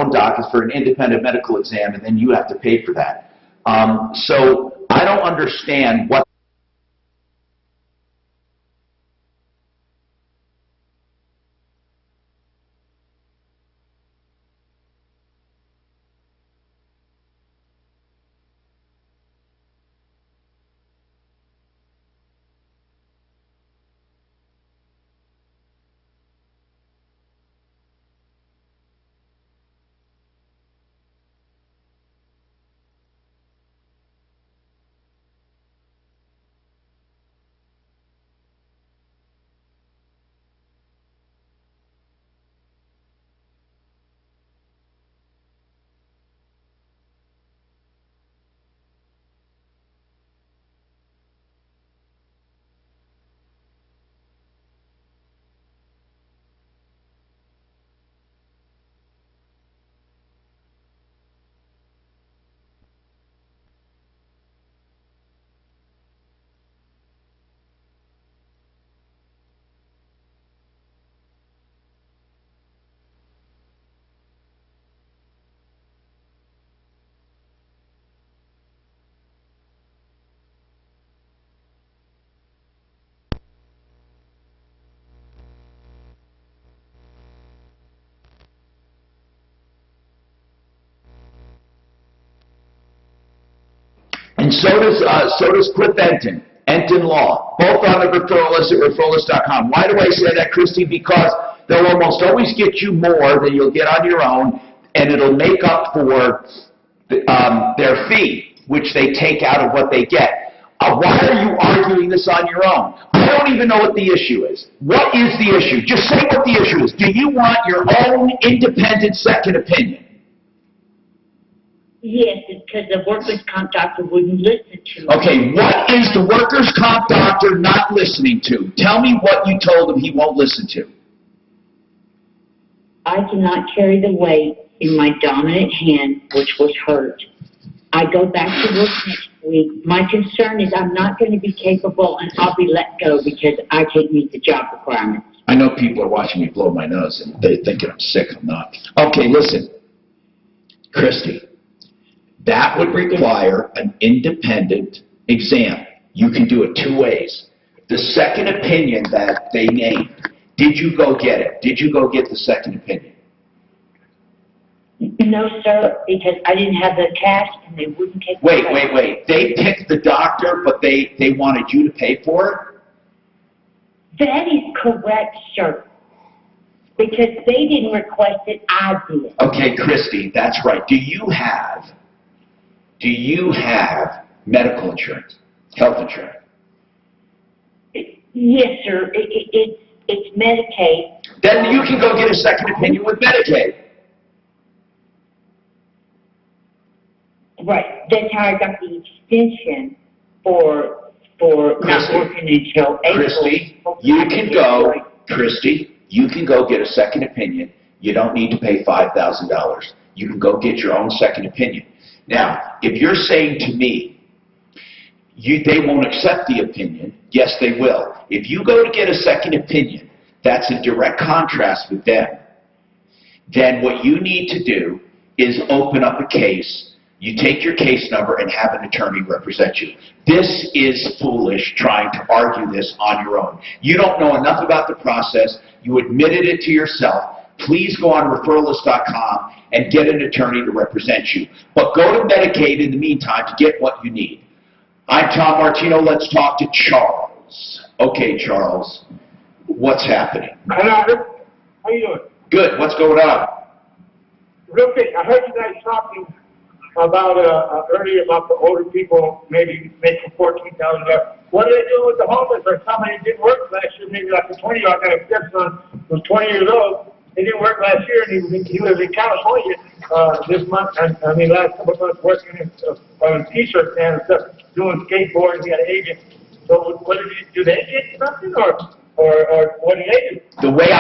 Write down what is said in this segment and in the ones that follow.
own doc is for an independent medical exam, and then you have to pay for that. So I don't understand what. And so does Cliff Enton, Enton Law, both on the referral list at referralist.com. Why do I say that, Christy? Because they'll almost always get you more than you'll get on your own, and it'll make up for their fee, which they take out of what they get. Why are you arguing this on your own? I don't even know what the issue is. What is the issue? Just say what the issue is. Do you want your own independent second opinion? Yes, it's because the workers' comp doctor wouldn't listen to me. Okay, what is the workers' comp doctor not listening to? Tell me what you told him he won't listen to. I cannot carry the weight in my dominant hand, which was hurt. I go back to work next week. My concern is I'm not going to be capable and I'll be let go because I can't meet the job requirements. I know people are watching me blow my nose and they're thinking I'm sick. I'm not. Okay, listen, Christy. That would require an independent exam. You can do it two ways. The second opinion that they named, did you go get it? Did you go get the second opinion? No, sir, because I didn't have the cash and they wouldn't take the Wait. They picked the doctor, but they wanted you to pay for it? That is correct, sir. Because they didn't request it, I did. Okay, Christy, that's right. Do you have medical insurance, health insurance? Yes, sir. It's Medicaid. Then you can go get a second opinion with Medicaid. Right. That's how I got the extension for not working until April. Christy, you can go get a second opinion. You don't need to pay $5,000. You can go get your own second opinion. Now, if you're saying to me, they won't accept the opinion, yes, they will. If you go to get a second opinion, that's in direct contrast with them. Then what you need to do is open up a case. You take your case number and have an attorney represent you. This is foolish trying to argue this on your own. You don't know enough about the process. You admitted it to yourself. Please go on referralist.com and get an attorney to represent you. But go to Medicaid in the meantime to get what you need. I'm Tom Martino. Let's talk to Charles. Okay, Charles, what's happening? Hello. How you doing? Good. What's going on? Real quick, I heard you guys talking about earlier about the older people maybe making $14,000. What are they doing with the homeless or somebody didn't work last year? Maybe like a 20-year-old. I got a stepson who was 20 years old. He didn't work last year, and he was in California this month. Last couple of months working on T-shirt stand and stuff, doing skateboarding. He had an agent. So, what do they get something, or what do they do? The way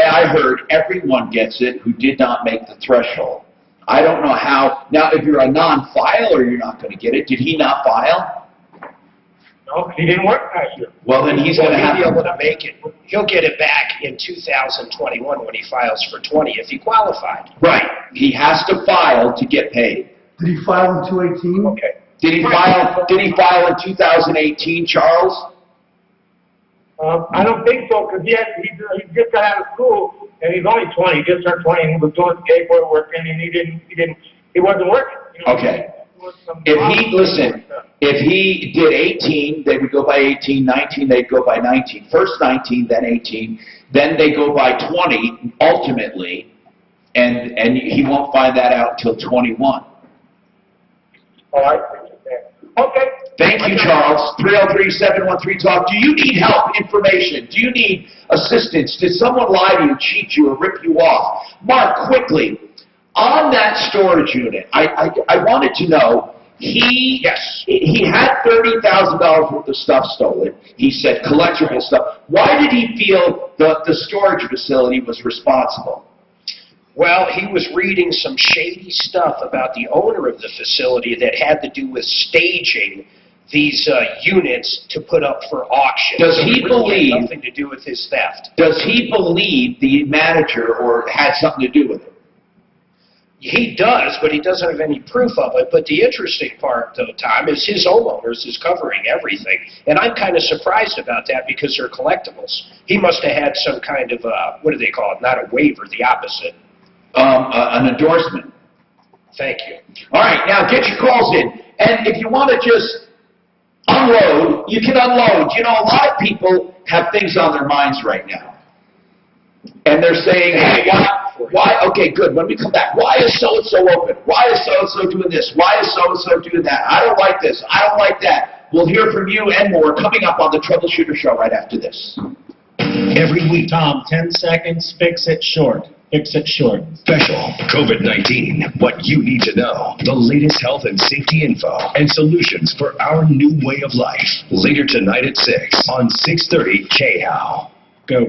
I heard, everyone gets it who did not make the threshold. I don't know how. Now, if you're a non-filer, you're not going to get it. Did he not file? No, he didn't work last year. Well, then he's gonna have He'll be able to make it. He'll get it back in 2021 when he files for 20 if he qualified. Right, he has to file to get paid. Did he file in 218? Okay. Did he file in 2018, Charles? I don't think so, because he just got out of school, and he's only 20, he just turned 20, and he was doing skateboard work, and he wasn't working. You know, Okay. Listen. If he did 18, they would go by 18, 19, they'd go by 19. First 19, then 18, then they go by 20, ultimately, and he won't find that out until 21. Oh, I understand. Okay. Thank you, Charles. 303-713-TALK. Do you need help, information? Do you need assistance? Did someone lie to you, cheat you, or rip you off? Mark, quickly, on that storage unit, I wanted to know, he had $30,000 worth of stuff stolen. He said collectible stuff. Why did he feel the storage facility was responsible? Well, he was reading some shady stuff about the owner of the facility that had to do with staging these units to put up for auction. Does he It really believe- had nothing to do with his theft. Does he believe the manager or had something to do with it? He does, but he doesn't have any proof of it. But the interesting part, though, Tom, is his homeowners is covering everything. And I'm kind of surprised about that because they're collectibles. He must have had some kind of, what do they call it? Not a waiver, the opposite. An endorsement. Thank you. All right, now get your calls in. And if you want to just unload, you can unload. You know, a lot of people have things on their minds right now. And they're saying, hey, why, okay, good, when we come back, why is so-and-so open? Why is so-and-so doing this? Why is so-and-so doing that? I don't like this. I don't like that. We'll hear from you and more coming up on the Troubleshooter Show right after this. Every week, Tom, 10 seconds, fix it short. Fix it short. Special COVID-19, what you need to know, the latest health and safety info, and solutions for our new way of life. Later tonight at 6 on 630 KHOW. Go.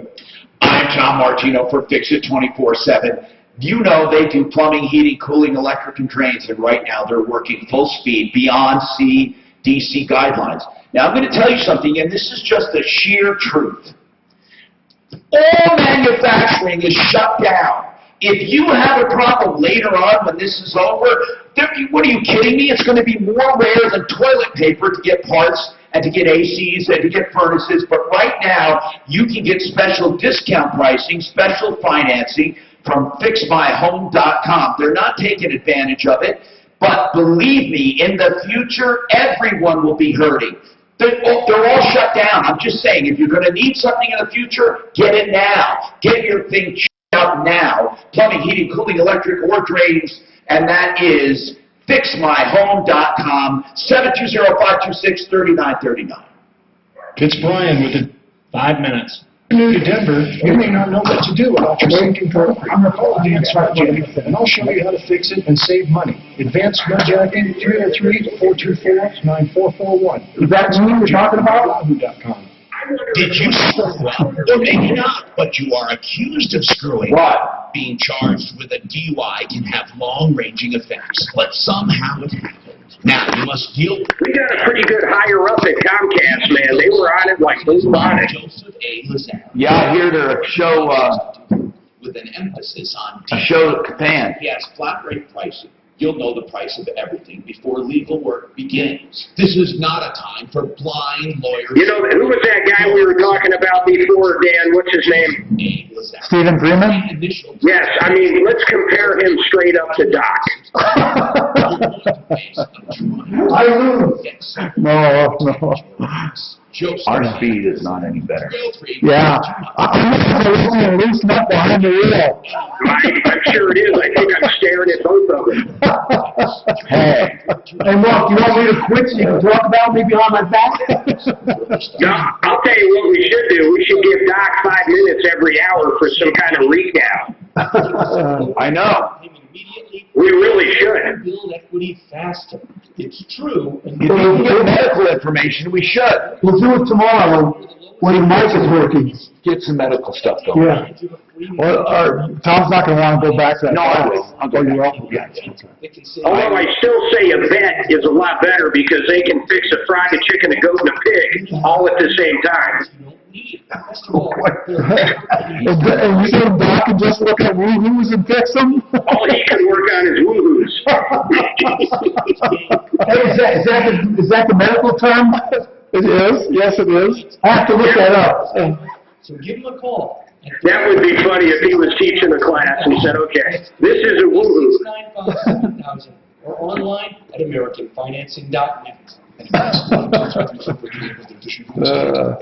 I'm Tom Martino for Fix It 24/7. You know they do plumbing, heating, cooling, electric, and drains, and right now they're working full speed beyond CDC guidelines. Now I'm going to tell you something, and this is just the sheer truth. All manufacturing is shut down. If you have a problem later on when this is over, what are you kidding me? It's going to be more rare than toilet paper to get parts and to get ACs and to get furnaces. But right now, you can get special discount pricing, special financing from FixMyHome.com. They're not taking advantage of it. But believe me, in the future, everyone will be hurting. They're all shut down. I'm just saying, if you're going to need something in the future, get it now. Get your thing checked out now. Plumbing, heating, cooling, electric, or drains. And that is FixMyHome.com, 720-526-3939. It's Brian with the 5 minutes. New to Denver, you may not know what to do about your sinking concrete. I'm Referral, and I'll show you how to fix it and save money. Advanced Jacking, 303-424-9441. Is that me you're talking about? Yahoo.com. Did you screw up? Or maybe not, but you are accused of screwing up. What? Being charged with a DUI can have long-ranging effects, but somehow it happened. Now, you must deal with We got a pretty good higher up at Comcast, man. They were on it like blue bonnet. Joseph A. Lazaro. Yeah, I hear the show, With an emphasis on a show at Japan. He has flat rate pricing. You'll know the price of everything before legal work begins. This is not a time for blind lawyers. You know, who was that guy we were talking about before, Dan? What's his name? A. Lazaro. Stephen Freeman? Initials. Yes, I mean, let's compare him straight up to Doc. I lose. No. Our speed is not any better. Yeah. I'm going to loosen up behind the wheel. I'm sure it is. I think I'm staring at both of them. Hey. Hey, Mark, you want me to quit so you can talk about me behind my back? No, I'll tell you what we should do. We should give Doc 5 minutes every hour for some kind of recap. I know. Immediately, We really should. build equity faster. It's true. And If you can get medical information, we should. We'll do it tomorrow when the mic is working. Get some medical stuff going. Yeah. Well, Tom's not gonna wanna go back to that. No, I will. I'll go Oh, you back. will? Yeah. Although I still say a vet is a lot better because they can fix a fried chicken, a goat, and a pig all at the same time. And you said Doc can just look at woo-hoos and fix them? All he can work on is woo-hoos. Hey, is that the medical term? It is, yes, it is. I have to look that up. So give him a call. That would be funny if he was teaching a class and said, okay, this is a woo-hoo. 695-7000 or online at AmericanFinancing.net.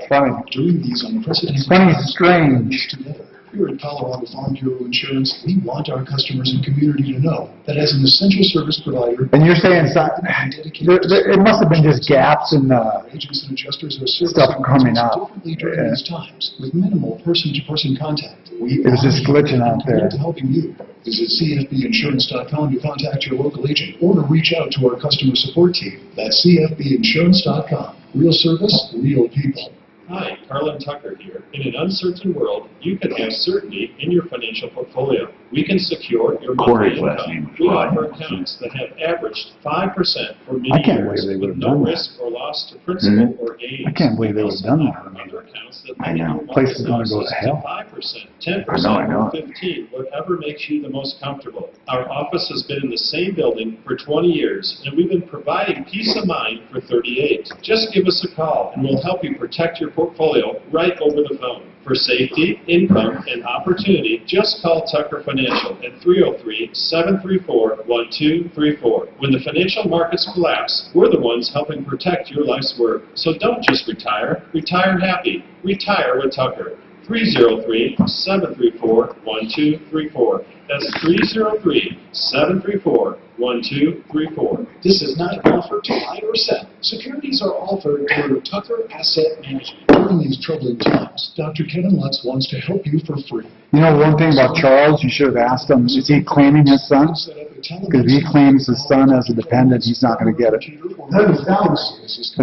Funny. During these unprecedented Funny, strange. together. Here at Colorado Farm Bureau Insurance, we want our customers and community to know that as an essential service provider, And you're saying, it must have been just gaps in, our agents and adjusters are servicing stuff coming up. differently during these times with minimal person-to-person contact. It was just glitching out there. To helping you. Visit cfbinsurance.com to contact your local agent or to reach out to our customer support team. That's cfbinsurance.com. Real service, real people. Hi, Carlin Tucker here. In an uncertain world, you can have certainty in your financial portfolio. We can secure your Corey's monthly last name income. was We Ryan. offer accounts that have averaged 5% for many I can't years believe they with would've no done that. risk or loss to principal or gains. I can't believe they We would've also done that. offer other accounts that I limit know. your Place is monthly gonna go to losses hell. 5%, 10%, I know or it. 15%, whatever makes you the most comfortable. Our office has been in the same building for 20 years, and we've been providing peace of mind for 38. Just give us a call, and we'll help you protect your portfolio right over the phone. For safety, income, and opportunity, just call Tucker Financial at 303-734-1234. When the financial markets collapse, we're the ones helping protect your life's work. So don't just retire. Retire happy. Retire with Tucker. 303-734-1234. That's 303-734-1234. This is not an offer to buy or sell. Securities are offered through Tucker Asset Management. During these troubling times, Dr. Kevin Lutz wants to help you for free. You know, one thing about Charles, you should have asked him, is he claiming his son? Set up a Because if he claims his son as a dependent, he's not gonna get it. His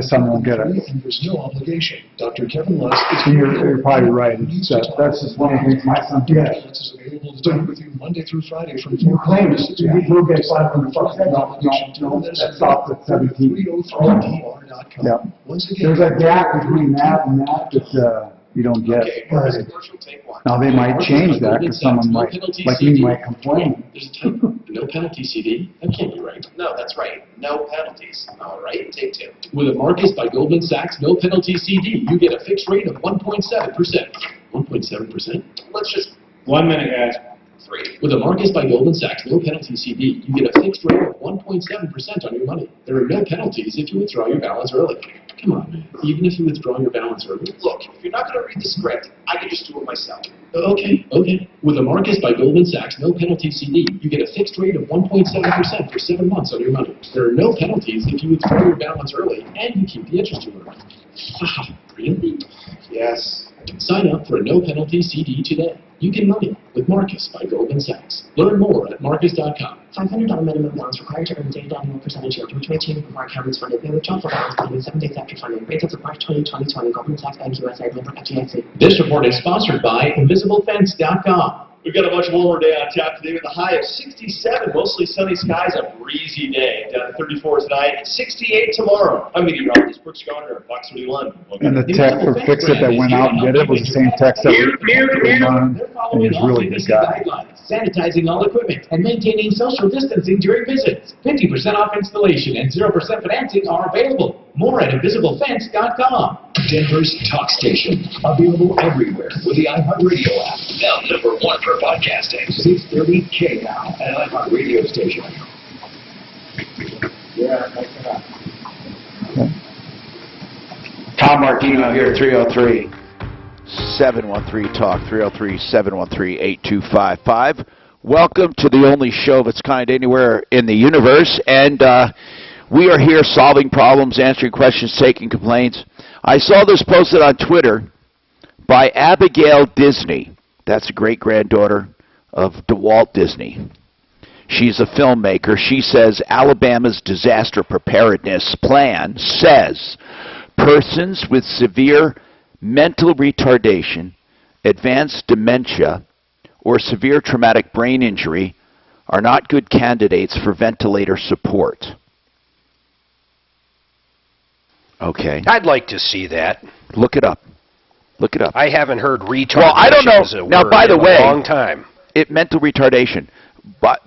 son won't get it. And there's no obligation. Dr. Kevin Lutz is So you're probably right. That's just one of the things my son did. Lutz is available to talk with you Monday through Friday from You 4 claim it, 6 you'll get $500. No, that stops at 17. 303dr.com. Yep. Once again, There's a gap between that and that you don't get. Now, they might change that, because someone might, like me, might complain. There's a type, no penalty CD. That can't be right. No, that's right. No penalties. All right, take two. With a Marcus by Goldman Sachs no penalty CD, you get a fixed rate of 1.7%. 1.7%? Let's just 1 minute, guys. 3. With a Marcus by Goldman Sachs no penalty CD, you get a fixed rate of 1.7% on your money. There are no penalties if you withdraw your balance early. Come on, man. Even if you withdraw your balance early. Look, if you're not going to read the script, I can just do it myself. Okay. With a Marcus by Goldman Sachs no penalty CD, you get a fixed rate of 1.7% for 7 months on your money. There are no penalties if you withdraw your balance early, and you keep the interest you earn. Wow, really? Yes. Sign up for a no penalty CD today. You can money with Marcus by Goldman Sachs. Learn more at marcus.com. $500 minimum balance required to earn a daily annual percentage yield, which may change before account is funded. May withdraw for balance between 7 days after funding. Rates as of March 20, 2020. Goldman Sachs Bank USA, member FDIC. This report is sponsored by InvisibleFence.com. We've got a much warmer day on tap today with a high of 67, mostly sunny skies, a breezy day. Down to 34 tonight, 68 tomorrow. I'm meteorologist Brooks Garner at Fox 31. And the tech for Fix It that went out and did it was the same tech that we learned, and he's really good guy. Guidelines, sanitizing all equipment, and maintaining social distancing during visits. 50% off installation and 0% financing are available. More at InvisibleFence.com. Denver's talk station. Available everywhere with the iHeartRadio app. Now #1 for podcasting. 630 KNOW, an iHeartRadio station. Tom Martino here, 303-713-TALK, 303-713-8255. Welcome to the only show of its kind anywhere in the universe, and we are here solving problems, answering questions, taking complaints. I saw this posted on Twitter by Abigail Disney. That's a great-granddaughter of Walt Disney. She's a filmmaker. She says Alabama's disaster preparedness plan says persons with severe mental retardation, advanced dementia, or severe traumatic brain injury are not good candidates for ventilator support. Okay. I'd like to see that. Look it up. Look it up. I haven't heard retardation Well, I don't know. as a Now, word by the in way, a long time. Mental retardation. But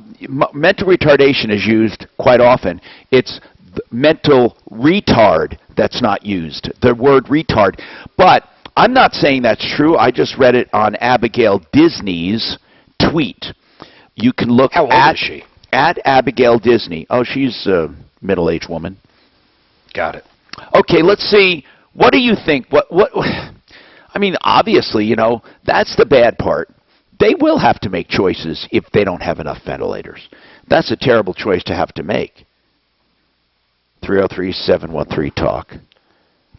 mental retardation is used quite often. It's mental retard that's not used. The word retard. But I'm not saying that's true. I just read it on Abigail Disney's tweet. You can look How old at is she? At Abigail Disney. Oh, she's a middle-aged woman. Got it. Okay, let's see. What do you think? What? I mean, obviously, you know, that's the bad part. They will have to make choices if they don't have enough ventilators. That's a terrible choice to have to make. 303-713-TALK.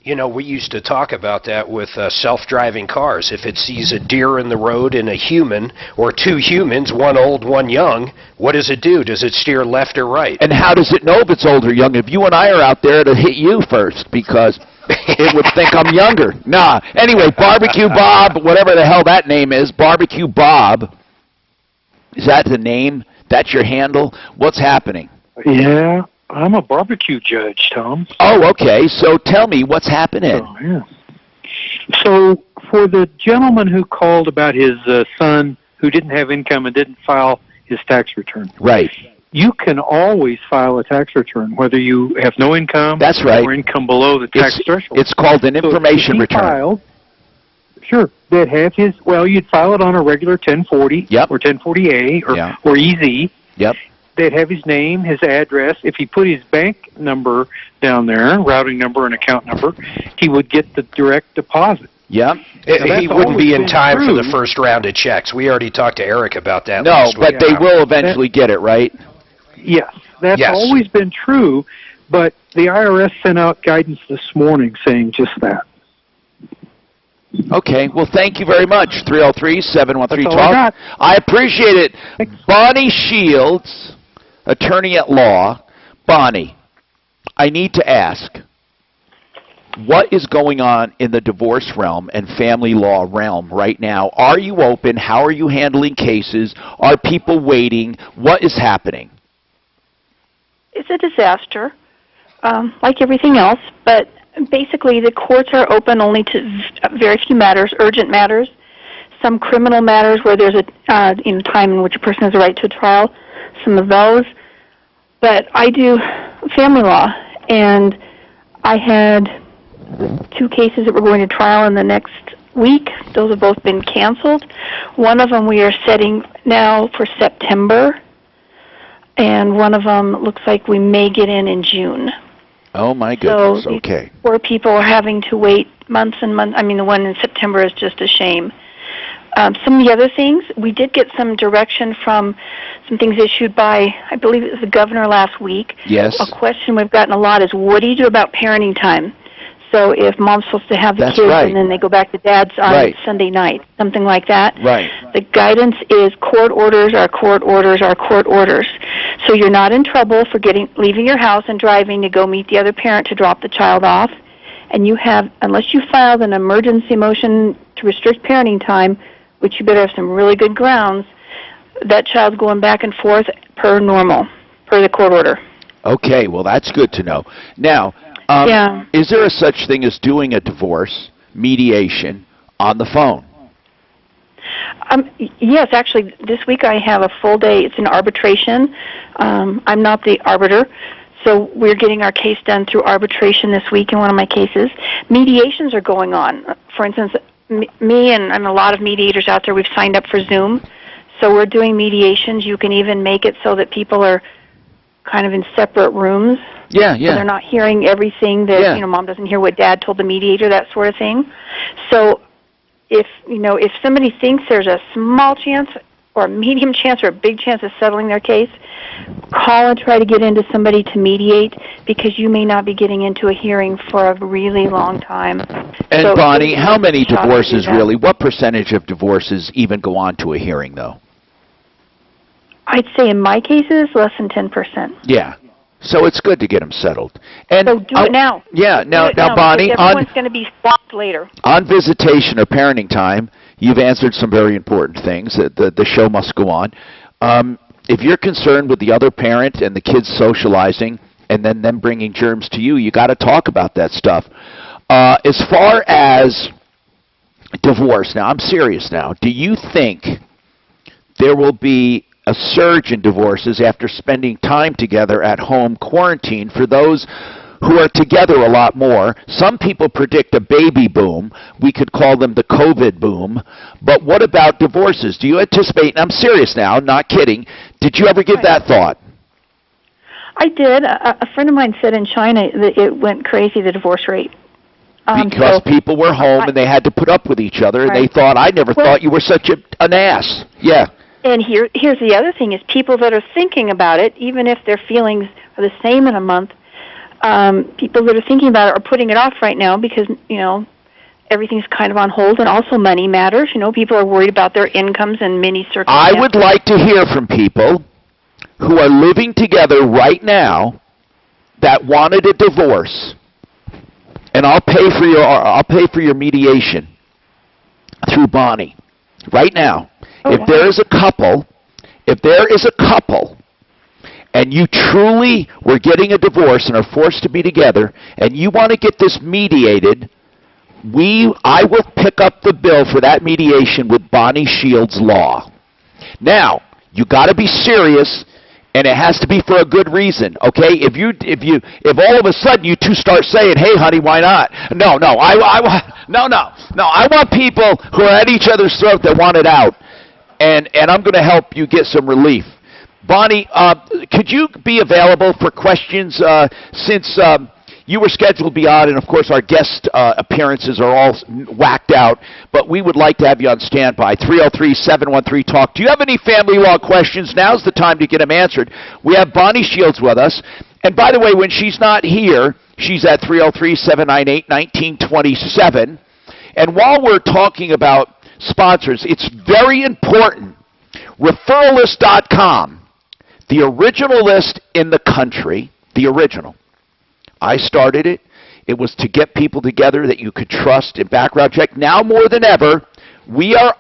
You know, we used to talk about that with self-driving cars. If it sees a deer in the road and a human, or two humans, one old, one young, what does it do? Does it steer left or right? And how does it know if it's old or young? If you and I are out there, it'll hit you first because it would think I'm younger. Nah. Anyway, Barbecue Bob, whatever the hell that name is, Barbecue Bob. Is that the name? That's your handle? What's happening? Yeah, I'm a barbecue judge, Tom. Oh, okay. So tell me what's happening. Oh, yeah. So for the gentleman who called about his son who didn't have income and didn't file his tax return. Right. You can always file a tax return, whether you have no income That's right. or income below the tax threshold. It's called an information return. Filed, sure, they'd have his, well, you'd file it on a regular 1040 or 1040A or EZ. Yep. They'd have his name, his address. If he put his bank number down there, routing number and account number, he would get the direct deposit. Yeah. He wouldn't be in time for the first round of checks. We already talked to Eric about that last week. But they will eventually get it, right? Yes, that's always been true, but the IRS sent out guidance this morning saying just that. Okay, well, thank you very much. 303-713-TALK. I appreciate it. Bonnie Shields, attorney at law. Bonnie, I need to ask, what is going on in the divorce realm and family law realm right now? Are you open? How are you handling cases? Are people waiting? What is happening? It's a disaster, like everything else, but basically the courts are open only to very few matters, urgent matters, some criminal matters where there's a time in which a person has a right to a trial, some of those. But I do family law, and I had 2 cases that were going to trial in the next week. Those have both been canceled. One of them we are setting now for September, and one of them looks like we may get in June. Oh, my goodness. So okay. Poor people are having to wait months and months. I mean, the one in September is just a shame. Some of the other things, we did get some direction from some things issued by, I believe it was the governor last week. Yes. A question we've gotten a lot is, what do you do about parenting time? So if mom's supposed to have the kids and then they go back to dad's on Sunday night, something like that. Right. The guidance is court orders are court orders are court orders. So you're not in trouble for leaving your house and driving to go meet the other parent to drop the child off. And you have, unless you filed an emergency motion to restrict parenting time, which you better have some really good grounds, that child's going back and forth per normal, per the court order. Okay, well, that's good to know. Now, is there a such thing as doing a divorce, mediation, on the phone? Yes, actually, this week I have a full day. It's an arbitration. I'm not the arbiter, so we're getting our case done through arbitration this week in one of my cases. Mediations are going on. For instance, me and a lot of mediators out there, we've signed up for Zoom, so we're doing mediations. You can even make it so that people are kind of in separate rooms. Yeah. So they're not hearing everything that, mom doesn't hear what dad told the mediator, that sort of thing. So if somebody thinks there's a small chance or a medium chance or a big chance of settling their case, call and try to get into somebody to mediate, because you may not be getting into a hearing for a really long time. And so Bonnie, how many divorces really, what percentage of divorces even go on to a hearing, though? I'd say in my cases, less than 10%. Yeah. So it's good to get them settled. And So do it now. Yeah, now, Do it now, Bonnie, because everyone's going to be stopped later. on visitation or parenting time, you've answered some very important things. The show must go on. If you're concerned with the other parent and the kids socializing and then them bringing germs to you, you got to talk about that stuff. As far as divorce, now I'm serious now. Do you think there will be a surge in divorces after spending time together at home quarantine for those who are together a lot more? Some people predict a baby boom. We could call them the COVID boom. But what about divorces? Do you anticipate, and I'm serious now, not kidding, did you ever give that thought? I did. A friend of mine said in China that it went crazy, the divorce rate. Because people were home and they had to put up with each other, and they thought, I never thought you were such an ass. Yeah. And here's the other thing, is people that are thinking about it, even if their feelings are the same in a month, people that are thinking about it are putting it off right now because, everything's kind of on hold, and also money matters. People are worried about their incomes and many circumstances. I would like to hear from people who are living together right now that wanted a divorce, and I'll pay for your mediation through Bonnie right now. If there is a couple, and you truly were getting a divorce and are forced to be together, and you want to get this mediated, I will pick up the bill for that mediation with Bonnie Shields Law. Now, you got to be serious, and it has to be for a good reason, okay? If all of a sudden you two start saying, "Hey, honey, why not?" No, I want people who are at each other's throat that want it out. And I'm going to help you get some relief. Bonnie, could you be available for questions since you were scheduled to be on, and of course our guest appearances are all whacked out, but we would like to have you on standby. 303-713-TALK. Do you have any family law questions? Now's the time to get them answered. We have Bonnie Shields with us. And by the way, when she's not here, she's at 303-798-1927. And while we're talking about sponsors, it's very important. Referralist.com, the original list in the country, the original. I started it. It was to get people together that you could trust and background check. Now more than ever, we are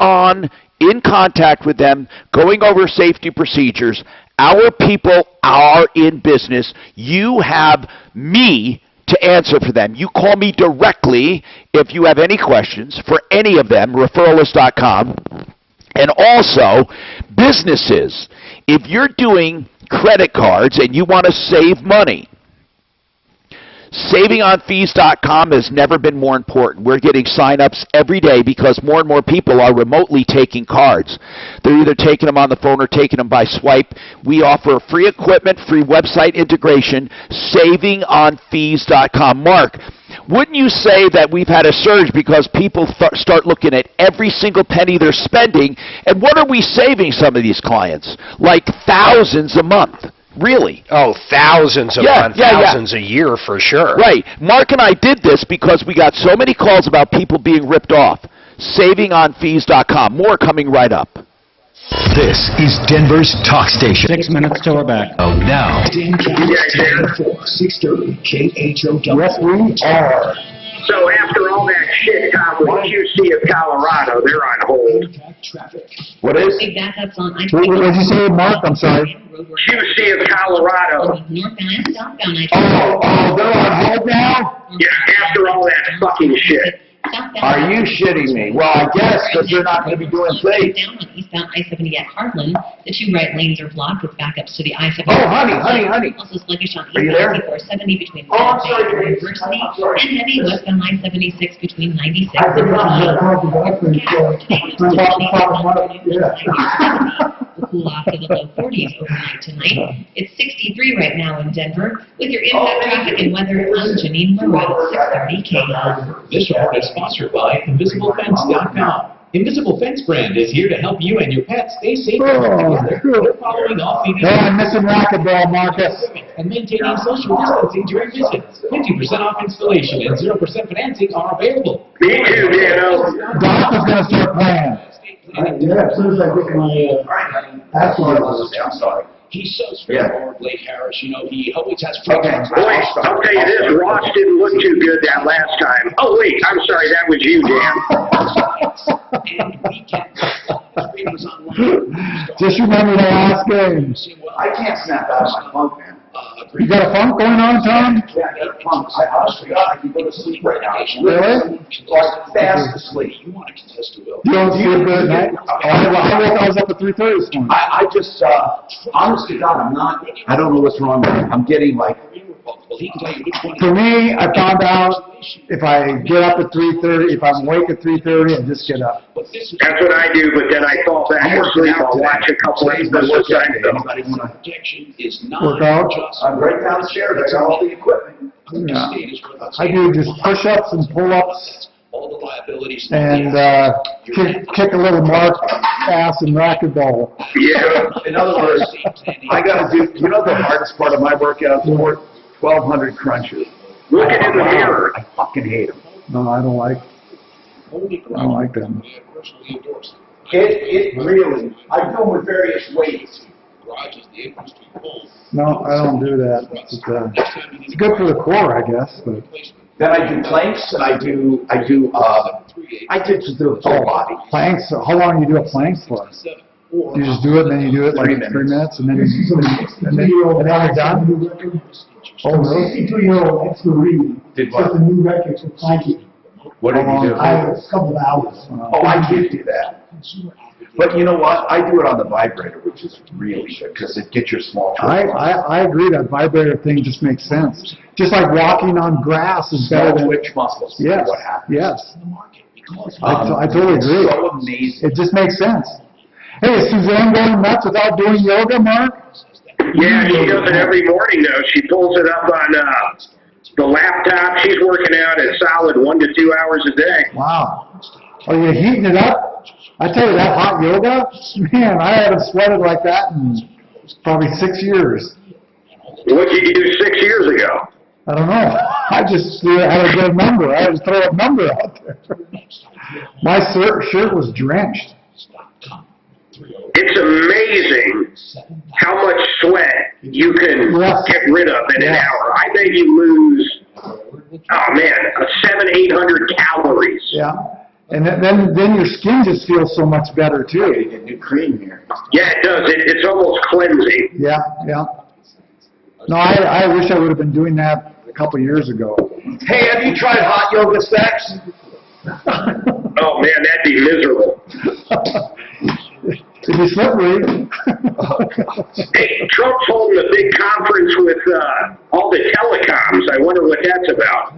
in contact with them, going over safety procedures. Our people are in business. You have me to answer for them. You call me directly if you have any questions for any of them, referralist.com. And also, businesses, if you're doing credit cards and you want to save money, SavingOnFees.com has never been more important. We're getting sign-ups every day because more and more people are remotely taking cards. They're either taking them on the phone or taking them by swipe. We offer free equipment, free website integration, SavingOnFees.com. Mark, wouldn't you say that we've had a surge because people start looking at every single penny they're spending, and what are we saving some of these clients? Like thousands a month. Really? Oh, thousands a month, thousands a year for sure. Right. Mark and I did this because we got so many calls about people being ripped off. SavingOnFees.com. More coming right up. This is Denver's talk station. 6 minutes till we're back. Oh, now. 630 KHOW. Yes, we are. So after all that shit, Tom, with QC of Colorado, they're on hold. What is? Big backups on What did you say, Mark? I'm sorry. QC of Colorado. Northbound and southbound Oh, they're on hold now? Yeah, after all that fucking shit. Are you shitting me? Well, I guess, because they're not going to be doing safe. Down on eastbound I-70 at Heartland, the two right lanes are blocked with backups to the I-70. Oh, honey. Also sluggish on Are you there? eastbound 470 between Oh, I'm Bay sorry, and Grace. University, I'm sorry. and heavy westbound I-76 between 96 I and forgot that 28. yeah. Will cool off to the low 40s overnight tonight. It's 63 right now in Denver. With your impact traffic and weather, I'm Janine Moreau, 630 KHOW. This report is sponsored by InvisibleFence.com. Invisible Fence brand is here to help you and your pets stay safe together. They're following all CDC. Hey, I'm missing racquetball, Marcus. And maintaining social distancing during visits. 50% off installation and 0% financing are available. Me too, Dano. Doc is going to start playing. Yeah, as soon as I get my That's what I was. I'm sorry. He's so straightforward, Blake Harris, you know, he always has free Okay. times. Boy, I'll tell you this, Ross didn't look too good that last time. Oh, wait, I'm sorry, that was you, Dan. And weekends, it was online. Just remember the last game. I can't snap out of my funk, man. You got a funk going on, Tom? Yeah, I got a funk. I honestly, I can go to sleep right now. Really? Like fast asleep. You want to contest a will. You don't sleep good at night? I was up at 3:30 this morning. I just, honest to God, I don't know what's wrong with me. I'm getting like, Well, he can tell you which one. For me, I found out if I get up at 3:30, if I'm awake at 3:30, I just get up. That's what I do, but then I fall back asleep. I'll watch a couple episodes of Seinfeld. Protection is not Work out? just. I'm right downstairs, I got all the equipment. Yeah. I do just push-ups and pull-ups All the liabilities. and kick a little Mark ass and racquetball. Yeah. In other words, I gotta do, you know the hardest part of my workout, 1,200 crunches. Look it in the mirror. I fucking hate them. No, I don't like them. It really, I do them with various weights. No, I don't do that. It's good for the core, I guess, but. Then I do planks and I do just do the whole body. Planks, how long do you do a plank for? You just do it, and then you do it like 3 minutes, and then you're done? Oh, really? 62-year-old ex-Marine Did set what? a new record for planking. What did you do? A couple of hours. Oh, I can't do that. But you know what? I do it on the vibrator, which is really good because it gets your small. I agree, that vibrator thing just makes sense. Just like walking on grass is better than. Twitch muscles. Yes, What happens? yes. I totally agree. So amazing. It just makes sense. Hey, is Suzanne going nuts without doing yoga, Mark? Yeah, she does it every morning, though. She pulls it up on the laptop. She's working out a solid 1 to 2 hours a day. Wow. Are you heating it up? I tell you, that hot yoga, man, I haven't sweated like that in probably 6 years. What did you do 6 years ago? I don't know. I just had a good number. I just throw a number out there. My shirt was drenched. It's amazing how much sweat you can get rid of in an hour. I bet you lose, 700-800 calories. Yeah. And then your skin just feels so much better, too. You get new cream here. Yeah, it does. It's almost cleansing. Yeah, yeah. No, I wish I would have been doing that a couple years ago. Hey, have you tried hot yoga sex? Oh, man, that'd be miserable. It'd be slippery. Hey, Trump's holding a big conference with all the telecoms. I wonder what that's about.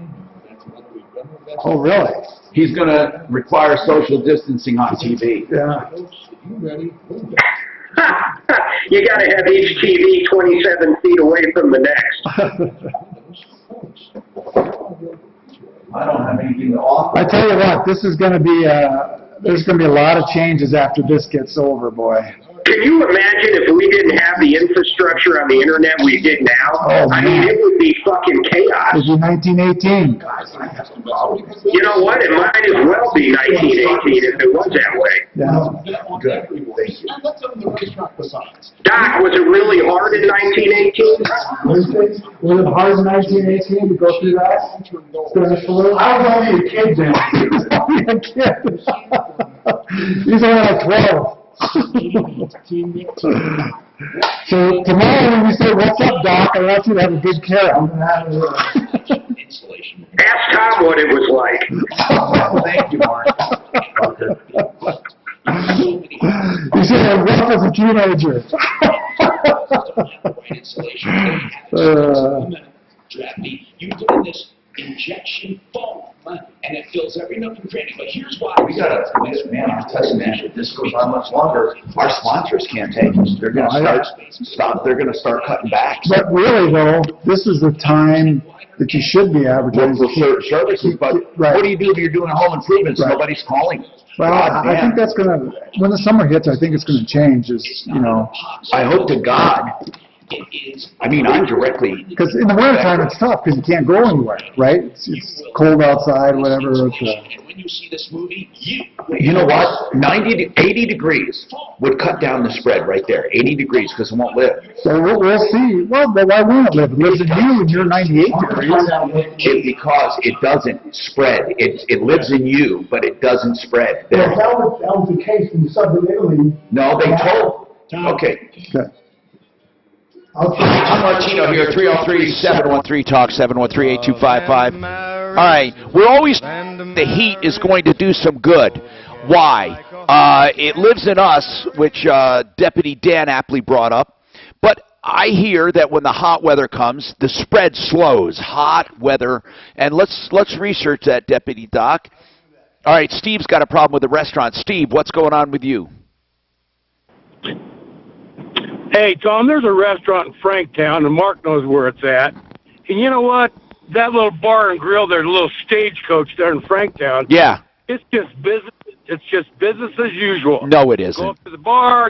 Oh, really? He's going to require social distancing on TV. Yeah. You got to have each TV 27 feet away from the next. I don't have anything to offer. I tell you what, this is going to be there's going to be a lot of changes after this gets over, boy. Can you imagine if we didn't have the infrastructure on the internet we did now? Oh, I mean, it would be fucking chaos. It was 1918. You know what? It might as well be 1918 if it was that way. Yeah. Good. Thank you. Doc, was it really hard in 1918? Was it hard in 1918 to go through that? I was only a kid then. He was only a kid. He's only like 12. So tomorrow when we say, "What's up, Doc?" I want you to have a good carrot. Ask Tom what it was like. Thank you, Mark. You should have rough as a teenager. You put in this injection foam, and it fills every nook and cranny. But here's why. We got to, man, I'm telling you, if this goes on much longer, our sponsors can't take it. They're going to they're going to start cutting back. But really, though, this is the time that you should be advertising. For certain services, but what do you do if you're doing home improvements? Right. Nobody's calling. Well, I think that's going to, when the summer hits, I think it's going to change. I hope to God It is. I mean, I'm directly. Because in the wintertime, it's tough, because you can't go anywhere, right? It's cold outside, whatever. And when you see this movie, you know what? 80 degrees would cut down the spread right there. 80 degrees, because it won't live. So we'll see. Well, but why won't it live? It lives in you, and you're 98 degrees. Because it doesn't spread. It lives in you, but it doesn't spread. Well, that was the case when you subbed in Italy. No, they told. Okay. I'm Martino here, 303-713-TALK, 713-8255. All right, we're always the heat is going to do some good. Why? It lives in us, which Deputy Dan aptly brought up. But I hear that when the hot weather comes, the spread slows. Hot weather, and let's research that, Deputy Doc. All right, Steve's got a problem with the restaurant. Steve, what's going on with you? Hey, Tom, there's a restaurant in Franktown, and Mark knows where it's at. And you know what? That little bar and grill, there's a little stagecoach there in Franktown. Yeah. It's just business. It's just business as usual. No, it isn't. Go up to the bar.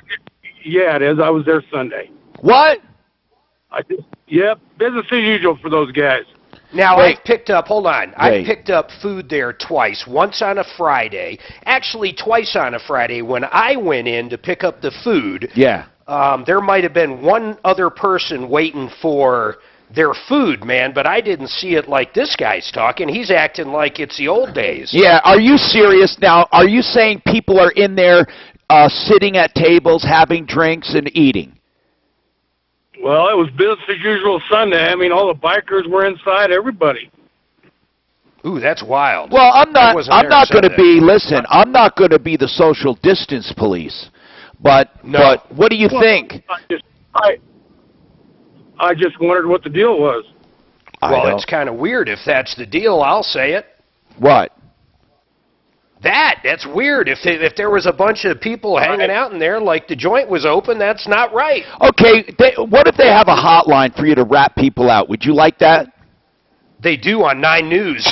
Yeah, it is. I was there Sunday. What? Yep, business as usual for those guys. Now, I've picked up, hold on, Wait. I've picked up food there twice, once on a Friday, actually twice on a Friday. When I went in to pick up the food, Yeah. There might have been one other person waiting for their food, man, but I didn't see it like this guy's talking. He's acting like it's the old days. Yeah, are you serious now? Are you saying people are in there sitting at tables, having drinks, and eating? Well, it was business as usual Sunday. I mean, all the bikers were inside, everybody. Ooh, that's wild. Well, I'm not going to Sunday. be, listen, I'm not going to be the social distance police. But what do you think? I just wondered what the deal was. Well, it's kind of weird if that's the deal. I'll say it. What? That's weird. If there was a bunch of people hanging out in there like the joint was open, that's not right. Okay, what if they have a hotline for you to rat people out? Would you like that? They do on 9 News.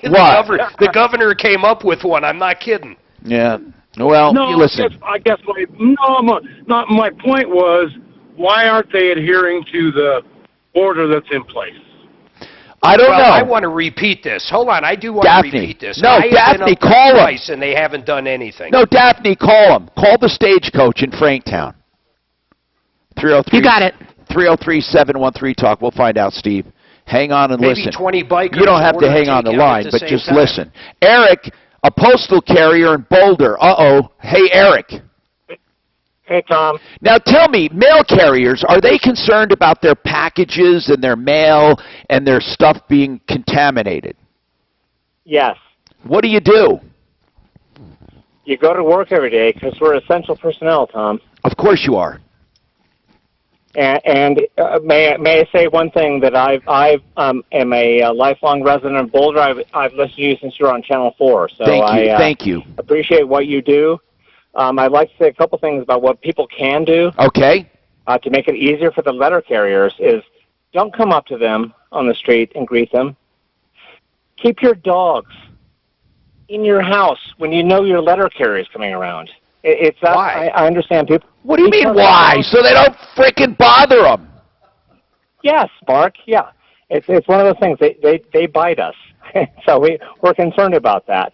What? The governor came up with one. I'm not kidding. Yeah. Well, no, you listen. I guess my point was, why aren't they adhering to the order that's in place? I don't know. I want to repeat this. Hold on, I do want to repeat this. No, Daphne, call them. And they haven't done anything. No, Daphne, call them. Call the stagecoach in Franktown. 303. You got it. 303-713-TALK. We'll find out, Steve. Hang on and Maybe listen. 20 bikers. You don't have to hang on the line, but just listen. Eric, a postal carrier in Boulder. Uh-oh. Hey, Eric. Hey, Tom. Now tell me, mail carriers, are they concerned about their packages and their mail and their stuff being contaminated? Yes. What do you do? You go to work every day because we're essential personnel, Tom. Of course you are. And may I say one thing, that I am a lifelong resident of Boulder. I've listened to you since you were on Channel 4. So Thank you. Appreciate what you do. I'd like to say a couple things about what people can do. Okay. To make it easier for the letter carriers is, don't come up to them on the street and greet them. Keep your dogs in your house when you know your letter carrier is coming around. It's that, why? I understand people. What do you mean why? So they don't frickin' bother them. Yes, Mark. Yeah, it's one of those things. They bite us, so we're concerned about that.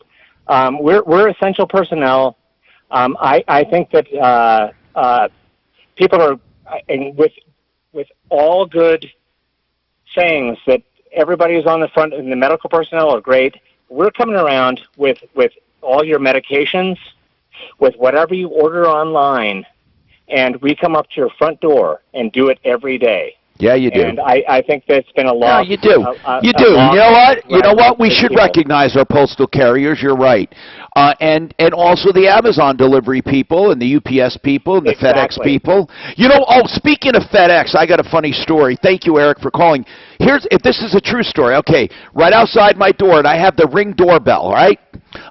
We're essential personnel. I think that people are, and with all good sayings, that everybody who's on the front and the medical personnel are great. We're coming around with all your medications, with whatever you order online, and we come up to your front door and do it every day. Yeah, you do. And I think that's been a lot. No, you do. You do. You know what? We should recognize our postal carriers. You're right. And also the Amazon delivery people and the UPS people and the FedEx people. You know, speaking of FedEx, I got a funny story. Thank you, Eric, for calling. If this is a true story, okay, right outside my door, and I have the Ring doorbell, right?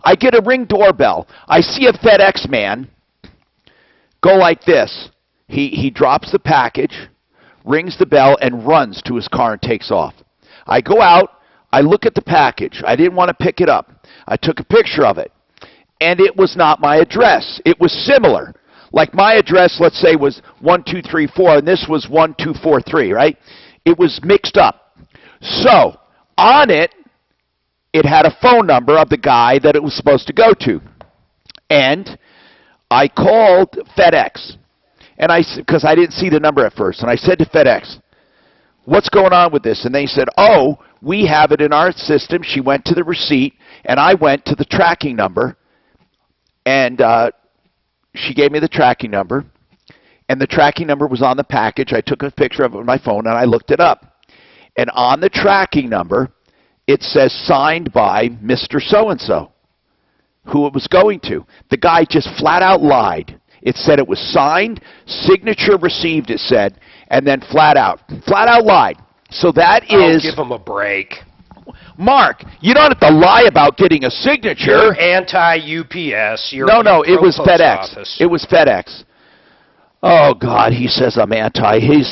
I get a Ring doorbell. I see a FedEx man go like this. He drops the package, rings the bell, and runs to his car and takes off. I go out, I look at the package. I didn't want to pick it up. I took a picture of it, and it was not my address. It was similar. Like my address, let's say, was 1234, and this was 1243, right? It was mixed up. So, on it, it had a phone number of the guy that it was supposed to go to. And I called FedEx, and because I didn't see the number at first, and I said to FedEx, what's going on with this? And they said, oh, we have it in our system. She went to the receipt, and I went to the tracking number, and she gave me the tracking number, and the tracking number was on the package. I took a picture of it with my phone, and I looked it up. And on the tracking number, it says signed by Mr. So-and-so, who it was going to. The guy just flat out lied. It said it was signed, signature received, it said, and then flat out lied. So that is... give him a break. Mark, you don't have to lie about getting a signature. You're anti-UPS. No, it was FedEx. Office. It was FedEx. Oh, God, he says I'm anti. His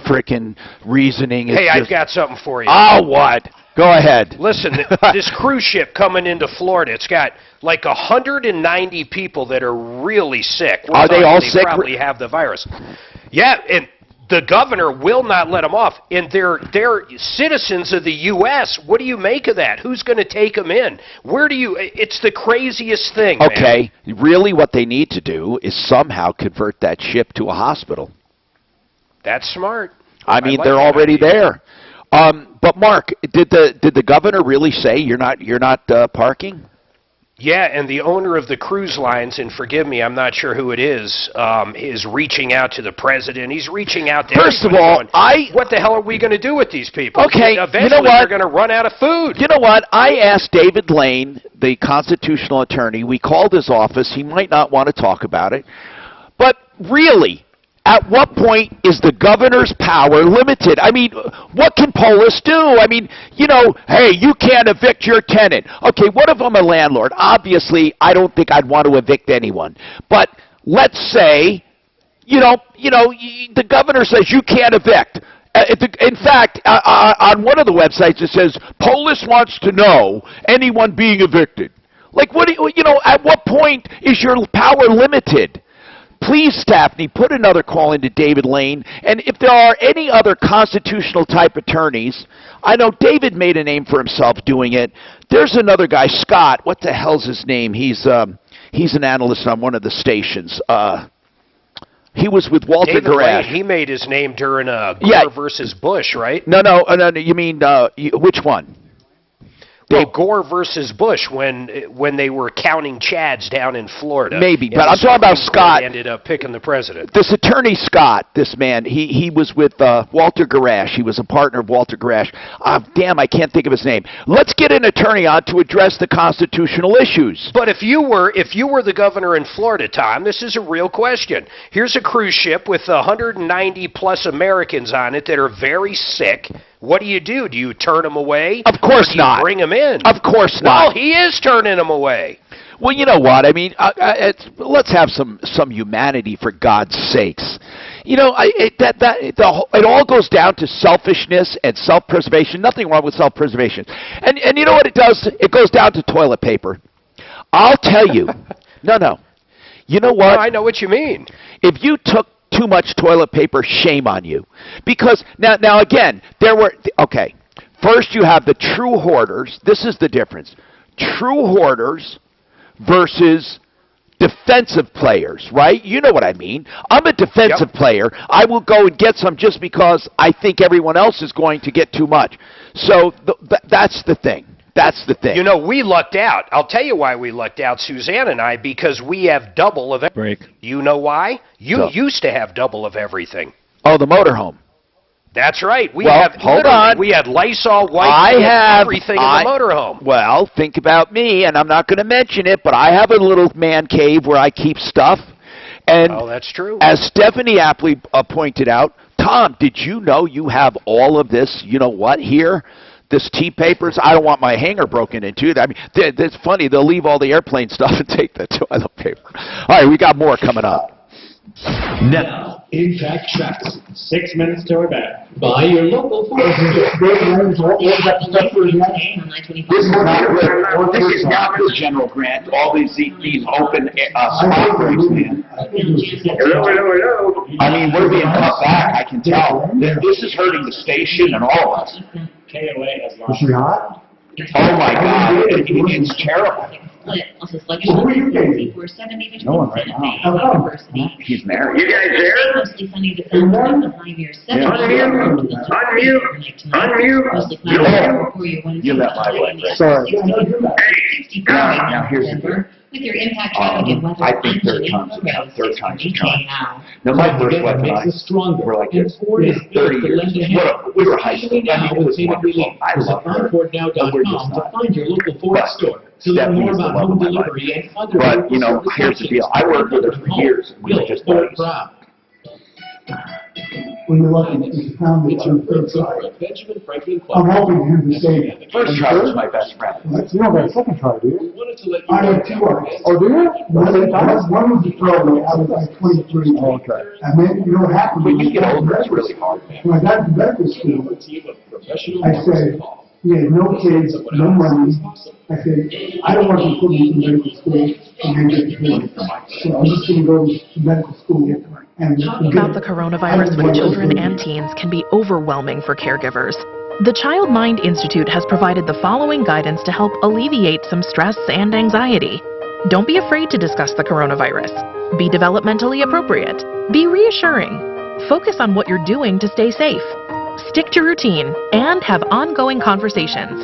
frickin' reasoning is Hey, just... I've got something for you. Oh, what? Go ahead. Listen, this cruise ship coming into Florida, it's got like 190 people that are really sick. Are they all sick? They probably have the virus. Yeah, and the governor will not let them off. And they're citizens of the U.S. What do you make of that? Who's going to take them in? It's the craziest thing, Okay, man. Really what they need to do is somehow convert that ship to a hospital. That's smart. I mean, like they're already there. But Mark, did the governor really say you're not parking? Yeah, and the owner of the cruise lines, and forgive me, I'm not sure who it is reaching out to the president. He's reaching out to First of all, what the hell are we going to do with these people? Okay, Eventually, you know what? they're going to run out of food. You know what? I asked David Lane, the constitutional attorney. We called his office. He might not want to talk about it. But really, at what point is the governor's power limited? I mean, what can Polis do? I mean, hey, you can't evict your tenant. Okay, what if I'm a landlord? Obviously, I don't think I'd want to evict anyone. But let's say, the governor says you can't evict. In fact, on one of the websites it says, Polis wants to know anyone being evicted. Like, at what point is your power limited? Please, Stephanie, put another call into David Lane. And if there are any other constitutional-type attorneys, I know David made a name for himself doing it. There's another guy, Scott. What the hell's his name? He's an analyst on one of the stations. He was with Walter Garash. He made his name during Gore versus Bush, right? No. You mean which one? Gore versus Bush when they were counting Chads down in Florida. Maybe, but I'm talking about Scott. Ended up picking the president. This attorney Scott, this man, he was with Walter Garash. He was a partner of Walter Garash. Damn, I can't think of his name. Let's get an attorney on to address the constitutional issues. But if you were the governor in Florida, Tom, this is a real question. Here's a cruise ship with 190 plus Americans on it that are very sick. What do? Do you turn them away? Of course not. Bring them in. Of course not. Well, he is turning them away. Well, you know what? I mean, let's have some humanity, for God's sakes. It all goes down to selfishness and self-preservation. Nothing wrong with self-preservation. And you know what it does? It goes down to toilet paper. I'll tell you. No. You know what? No, I know what you mean. If you took too much toilet paper, shame on you. Because now again, first you have the true hoarders. This is the difference. True hoarders versus defensive players, right? You know what I mean. I'm a defensive player. I will go and get some just because I think everyone else is going to get too much. So that's the thing. That's the thing. We lucked out. I'll tell you why we lucked out, Suzanne and I, because we have double of everything. You know why? You used to have double of everything. Oh, the motorhome. That's right. Hold on. We had Lysol wipes everything in the motorhome. Well, think about me, and I'm not going to mention it, but I have a little man cave where I keep stuff. And that's true. As Stephanie aptly pointed out, Tom, did you know you have all of this, here? This tea papers, I don't want my hanger broken into. I mean, it's funny. They'll leave all the airplane stuff and take the toilet paper. All right, we got more coming up. Now, Impact Traffic. 6 minutes till we're back. Buy your local Ford store. This is not good. This is not good, General Grant. All these open spot breaks, man. I mean, we're being cut back, I can tell. This is hurting the station and all of us. KOA has lost. Is she hot? Oh my God, it's terrible. Also, Well, who are you dating? No one right now. He's married. You guys there? Mostly sunny to sunny, the high near 70. Unmute. You let my wife rest. Sorry. Now here's the deal. With your impact traffic and weather. I think third time's a charm. Now, my first wife and I were like this. 30 years. We were high school. I mean, it was wonderful. I love her. But we're just to not. find your local Ford store. To learn more about home delivery and other But, you know, here's the deal. I worked with her for years. We were just buddies. When you're lucky, you found me on the third try. Benjamin Franklin I'm hoping him to say. First try was my best friend. You don't got a second try, do you? wanted to let you I know had two others. Oh, do you? One was the throwaway. I was like 23. Okay. And then, you know what happened? When you get older, it's really hard, man. When I got to medical school, professional I said, you had no kids, no money. I said, I don't want you to put me in medical school and then get paid. So I'm just going to go to medical school. And Talking about the coronavirus with children and teens can be overwhelming for caregivers. The Child Mind Institute has provided the following guidance to help alleviate some stress and anxiety. Don't be afraid to discuss the coronavirus. Be developmentally appropriate. Be reassuring. Focus on what you're doing to stay safe. Stick to routine and have ongoing conversations.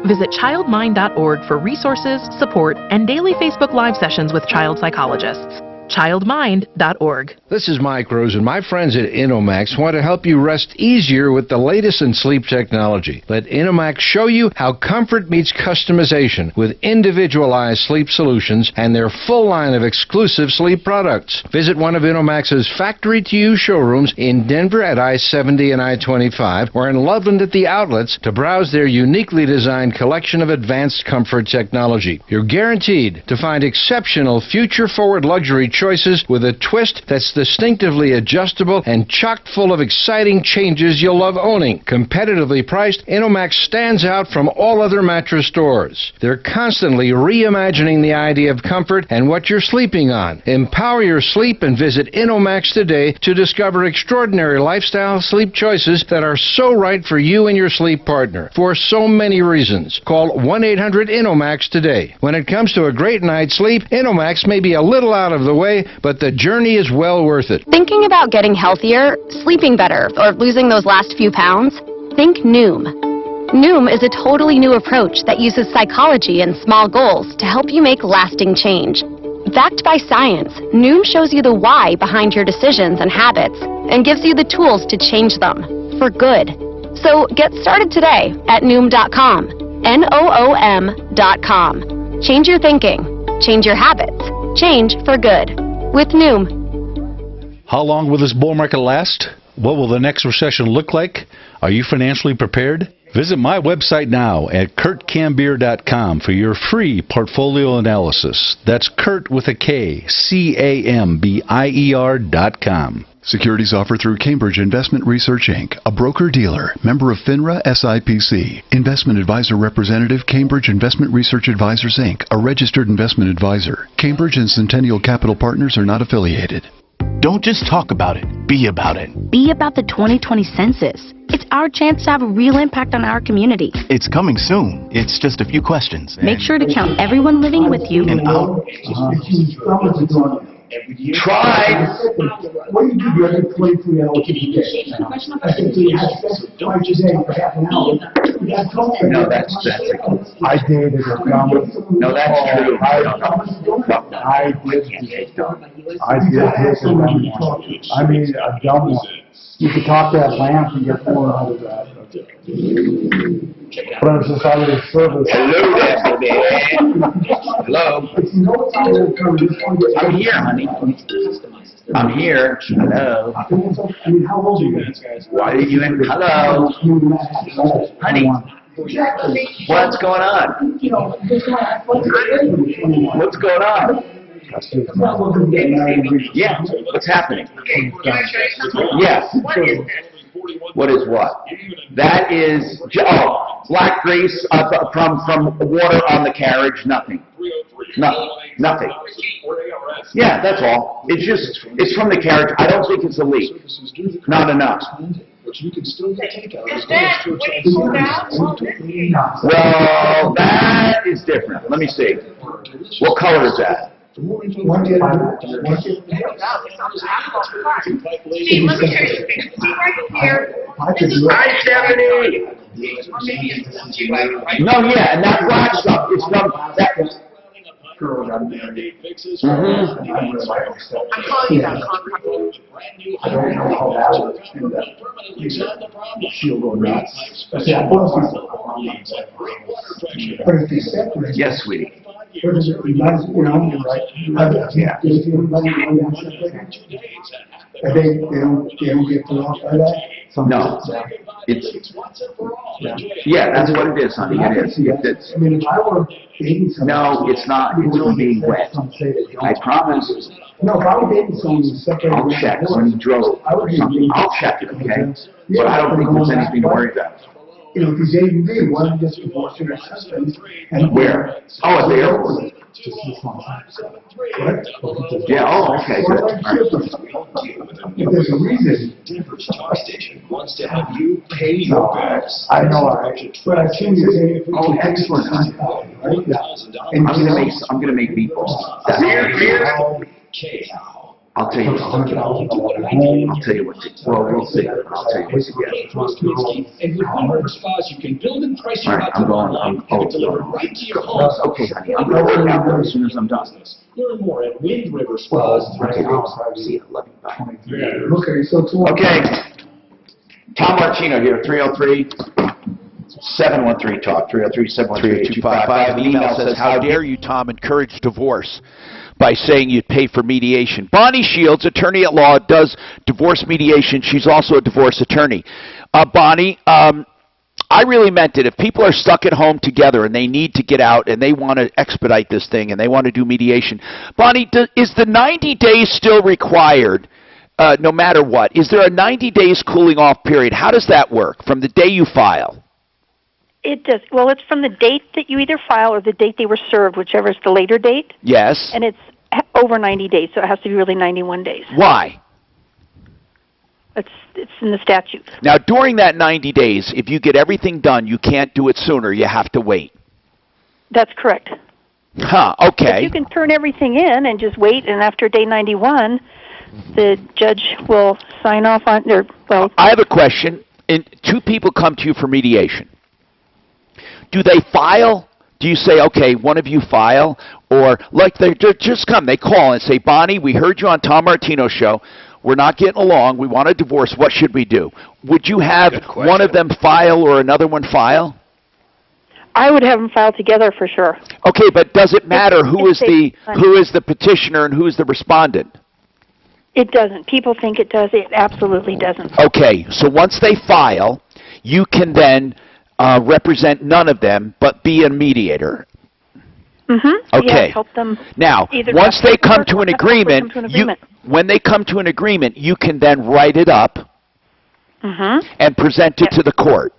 Visit childmind.org for resources, support, and daily Facebook Live sessions with child psychologists. childmind.org. This is Mike Rose, and my friends at Inomax want to help you rest easier with the latest in sleep technology. Let Inomax show you how comfort meets customization with individualized sleep solutions and their full line of exclusive sleep products. Visit one of Inomax's factory-to-you showrooms in Denver at I-70 and I-25 or in Loveland at the outlets to browse their uniquely designed collection of advanced comfort technology. You're guaranteed to find exceptional future-forward luxury choices with a twist that's distinctively adjustable and chock full of exciting changes you'll love owning. Competitively priced, Inomax stands out from all other mattress stores. They're constantly reimagining the idea of comfort and what you're sleeping on. Empower your sleep and visit Inomax today to discover extraordinary lifestyle sleep choices that are so right for you and your sleep partner for so many reasons. Call 1-800-INOMAX today. When it comes to a great night's sleep, Inomax may be a little out of the way, but the journey is well worth it. Thinking about getting healthier, sleeping better, or losing those last few pounds? Think Noom. Noom is a totally new approach that uses psychology and small goals to help you make lasting change. Backed by science, Noom shows you the why behind your decisions and habits and gives you the tools to change them for good. So get started today at Noom.com. Noom.com. Change your thinking. Change your habits. Change for good. With Noom. How long will this bull market last? What will the next recession look like? Are you financially prepared? Visit my website now at kurtcambier.com for your free portfolio analysis. That's Kurt with a K, CAMBIER.com. Securities offered through Cambridge Investment Research, Inc., a broker-dealer, member of FINRA SIPC. Investment advisor representative, Cambridge Investment Research Advisors, Inc., a registered investment advisor. Cambridge and Centennial Capital Partners are not affiliated. Don't just talk about it, be about it. Be about the 2020 census. It's our chance to have a real impact on our community. It's coming soon. It's just a few questions. Make sure to count everyone living with you. And out. Try. What do you do every 23 hours a day? I said, so you have sex twice a day for half an hour. No, that's I dated a dumb. No, that's true. I did take a dumb one. I mean, a dumb one. You could talk that lamp and get more out of that. But I'm just out of the service. Hello there, baby. Hello. I'm here, honey. I'm here. Hello. I mean, how old are you guys? Why did you enter? Hello. Honey. What's going on? What's going on? Yeah, what's happening? Yes. What is what? That is, black grease from water on the carriage, nothing. Nothing. Yeah, that's all. It's from the carriage. I don't think it's a leak. Not enough. But you can still get takeout. Well, that is different. Let me see. What color is that? Steve, let me show you. See right here. Hi, Stephanie. No, yeah, and that black stuff is from that. I'm calling you back. I don't know how that would she'll go nuts. But if they separate. Yes, sweetie. You're right. Yeah. They don't get put off by that? No. It's, yeah, that's what it is, honey. It is. It's, I mean, if I were dating someone. no, it's not. It's from being wet. I promise. No, if I were dating someone who's separated. I'll check when he drove. I'll check it, okay? But I don't think there's anything to worry about. You know, because they want to just divorce their husband. And where? Oh, at the airport. Yeah, oh, okay, good. All right. If there's a reason. Denver's Talk Station wants to have you pay your bills. I know, but I think you say. Oh, excellent. I'm gonna make meatballs. I'll tell you. I'll tell you what. Well, we'll see. I'll tell you what. And with Home Spas, you can build and price your All right, I'm going. delivered right to your home. Okay, honey. I'm gonna work out there as soon as I'm done. Learn more at Wind River Spas. Okay, see you. Love you. Bye. Okay, so tomorrow. Okay. Tom Martino here, 303-713-TALK, 303-713-8255. The email says, how dare you, Tom, encourage divorce by saying you'd pay for mediation. Bonnie Shields, attorney at law, does divorce mediation. She's also a divorce attorney. Bonnie, I really meant it. If people are stuck at home together and they need to get out and they want to expedite this thing and they want to do mediation, Bonnie, is the 90 days still required no matter what? Is there a 90 days cooling off period? How does that work from the day you file? It does. Well, it's from the date that you either file or the date they were served, whichever is the later date. Yes. And it's over 90 days, so it has to be really 91 days. Why? It's in the statute. Now, during that 90 days, if you get everything done, you can't do it sooner. You have to wait. That's correct. Huh, okay. But you can turn everything in and just wait, and after day 91, the judge will sign off on their, well... I have a question. Two people come to you for mediation. Do they file? Do you say, okay, one of you file? Or, like, they just come, they call and say, Bonnie, we heard you on Tom Martino's show. We're not getting along. We want a divorce. What should we do? Would you have one of them file or another one file? I would have them file together for sure. Okay, but does it matter who is the petitioner and who is the respondent? It doesn't. People think it does. It absolutely doesn't. Okay, so once they file, you can then represent none of them, but be a mediator. Mm-hmm. Okay. Yeah, help them. Now, once they come to an agreement, when they come to an agreement, you can then write it up and present it to the court.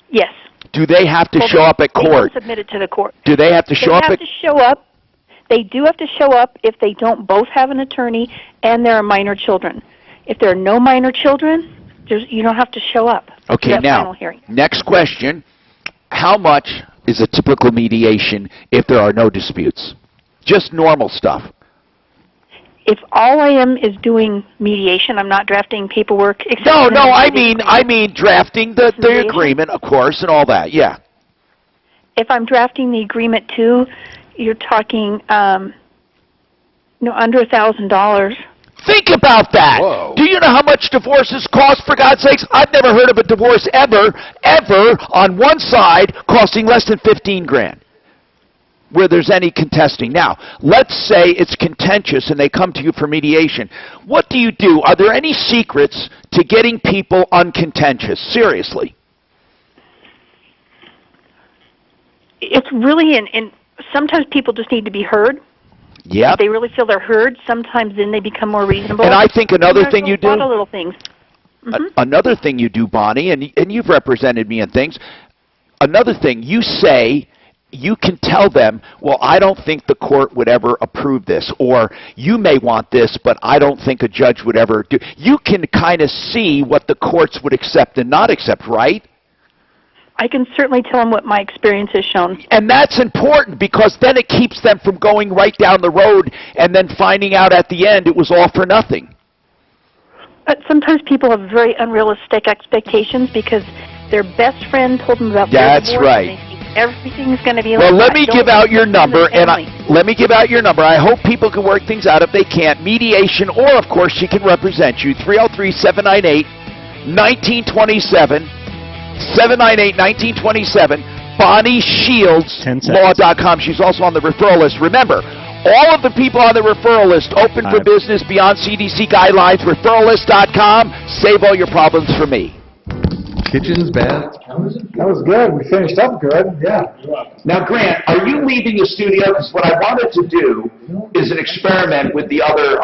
Yes. Do they have to show up at court? They submit it to the court. Do they have to show up? They have to show up. They do have to show up if they don't both have an attorney and there are minor children. If there are no minor children, you don't have to show up. Okay, now, next question. How much is a typical mediation if there are no disputes? Just normal stuff. If all I am is doing mediation, I'm not drafting paperwork. No, I mean drafting the agreement, of course, and all that, yeah. If I'm drafting the agreement too, you're talking under $1,000. Think about that. Whoa. Do you know how much divorces cost, for God's sakes? I've never heard of a divorce ever, on one side, costing less than $15,000, where there's any contesting. Now, let's say it's contentious and they come to you for mediation. What do you do? Are there any secrets to getting people uncontentious? Seriously. It's really, and sometimes people just need to be heard. Yep. If they really feel they're heard, sometimes then they become more reasonable. And I think another thing you do. A lot of little things. Another thing you do, Bonnie, and you've represented me in things. Another thing, you say, you can tell them, well, I don't think the court would ever approve this, or you may want this, but I don't think a judge would ever do. You can kind of see what the courts would accept and not accept, right? I can certainly tell them what my experience has shown. And that's important because then it keeps them from going right down the road and then finding out at the end it was all for nothing. But sometimes people have very unrealistic expectations because their best friend told them about That's their divorce right. and they think everything's going to be Well, okay. let me give out your number, and let me give out your number. I hope people can work things out if they can't. Mediation, or of course, she can represent you. 303-798-1927. 798-1927. BonnieShieldsLaw.com. She's also on the referral list. Remember, all of the people on the referral list, open for business beyond CDC guidelines, referrallist.com. Save all your problems for me. Kitchens, baths. That was good. We finished up good. Yeah. Now, Grant, are you leaving the studio? Because what I wanted to do is an experiment with the other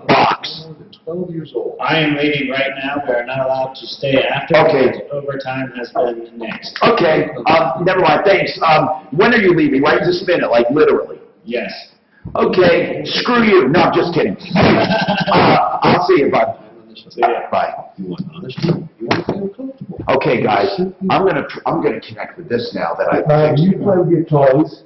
box. 12 years old. I am leaving right now. We are not allowed to stay after. Okay. Overtime has been next. Okay, never mind, thanks. When are you leaving? Right this minute, like literally? Yes. Okay, screw you. No, I'm just kidding. I'll see you, bud. Bye. You want honesty? You want to feel comfortable. Okay, guys, I'm gonna connect with this now that I. You play your toys.